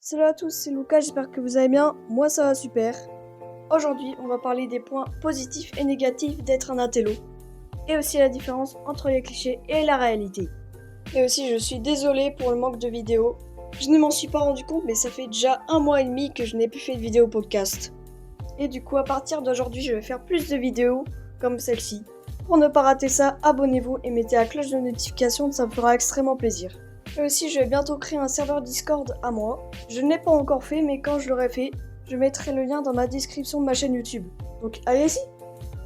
Salut à tous, c'est Lucas, j'espère que vous allez bien. Moi ça va super. Aujourd'hui, on va parler des points positifs et négatifs d'être un intello. Et aussi la différence entre les clichés et la réalité. Et aussi, je suis désolée pour le manque de vidéos. Je ne m'en suis pas rendu compte, mais ça fait déjà 1 mois et demi que je n'ai plus fait de vidéo podcast. Et du coup, à partir d'aujourd'hui, je vais faire plus de vidéos comme celle-ci. Pour ne pas rater ça, abonnez-vous et mettez la cloche de notification, ça me fera extrêmement plaisir. Et aussi, je vais bientôt créer un serveur Discord à moi. Je ne l'ai pas encore fait, mais quand je l'aurai fait, je mettrai le lien dans la description de ma chaîne YouTube. Donc allez-y.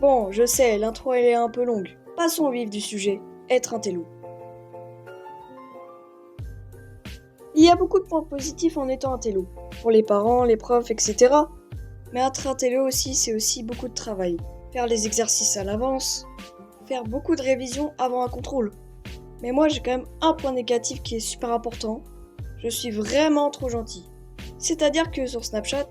Bon, je sais, l'intro elle est un peu longue. Passons au vif du sujet, être un télo. Il y a beaucoup de points positifs en étant un télo. Pour les parents, les profs, etc. Mais être un télo aussi, c'est aussi beaucoup de travail. Faire les exercices à l'avance, faire beaucoup de révisions avant un contrôle. Mais moi j'ai quand même un point négatif qui est super important. Je suis vraiment trop gentil. C'est-à-dire que sur Snapchat,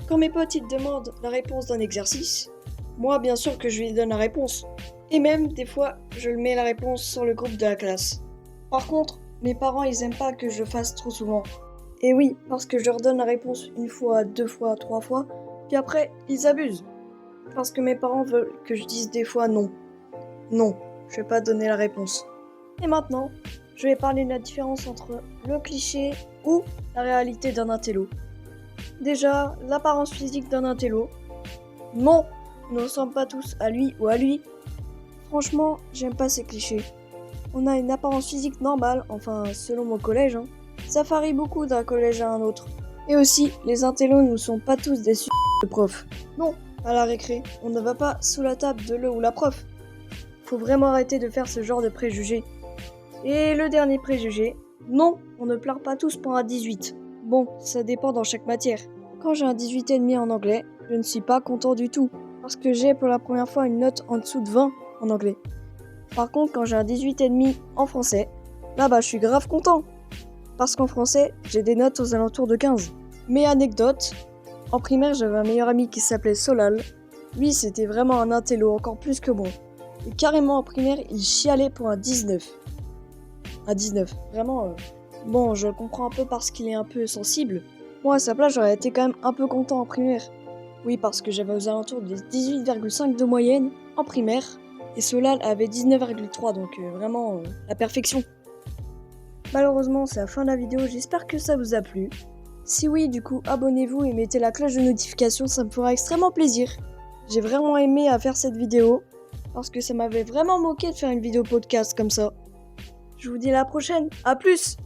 quand mes potes ils demandent la réponse d'un exercice, moi bien sûr que je lui donne la réponse. Et même des fois, je le mets la réponse sur le groupe de la classe. Par contre, mes parents ils aiment pas que je fasse trop souvent. Et oui, parce que je leur donne la réponse une fois, 2 fois, 3 fois, puis après ils abusent. Parce que mes parents veulent que je dise des fois non. Non, je vais pas donner la réponse. Et maintenant, je vais parler de la différence entre le cliché ou la réalité d'un intello. Déjà, l'apparence physique d'un intello. Non, nous ne ressemblons pas tous à lui ou à lui. Franchement, j'aime pas ces clichés. On a une apparence physique normale, enfin selon mon collège. Ça varie beaucoup d'un collège à un autre. Et aussi, les intellos ne sont pas tous des de profs. Non, à la récré, on ne va pas sous la table de le ou la prof. Faut vraiment arrêter de faire ce genre de préjugés. Et le dernier préjugé, non, on ne pleure pas tous pour un 18. Bon, ça dépend dans chaque matière. Quand j'ai un 18,5 en anglais, je ne suis pas content du tout, parce que j'ai pour la première fois une note en dessous de 20 en anglais. Par contre, quand j'ai un 18,5 en français, là je suis grave content, parce qu'en français, j'ai des notes aux alentours de 15. Mais anecdote, en primaire, j'avais un meilleur ami qui s'appelait Solal. Lui, c'était vraiment un intello encore plus que bon. Et carrément en primaire, il chialait pour un 19. À 19. Vraiment, bon, je le comprends un peu parce qu'il est un peu sensible. Moi, à sa place, j'aurais été quand même un peu content en primaire. Oui, parce que j'avais aux alentours de 18,5 de moyenne en primaire. Et Solal avait 19,3, donc vraiment la perfection. Malheureusement, c'est la fin de la vidéo, j'espère que ça vous a plu. Si oui, du coup, abonnez-vous et mettez la cloche de notification, ça me fera extrêmement plaisir. J'ai vraiment aimé faire cette vidéo, parce que ça m'avait vraiment moqué de faire une vidéo podcast comme ça. Je vous dis à la prochaine, à plus!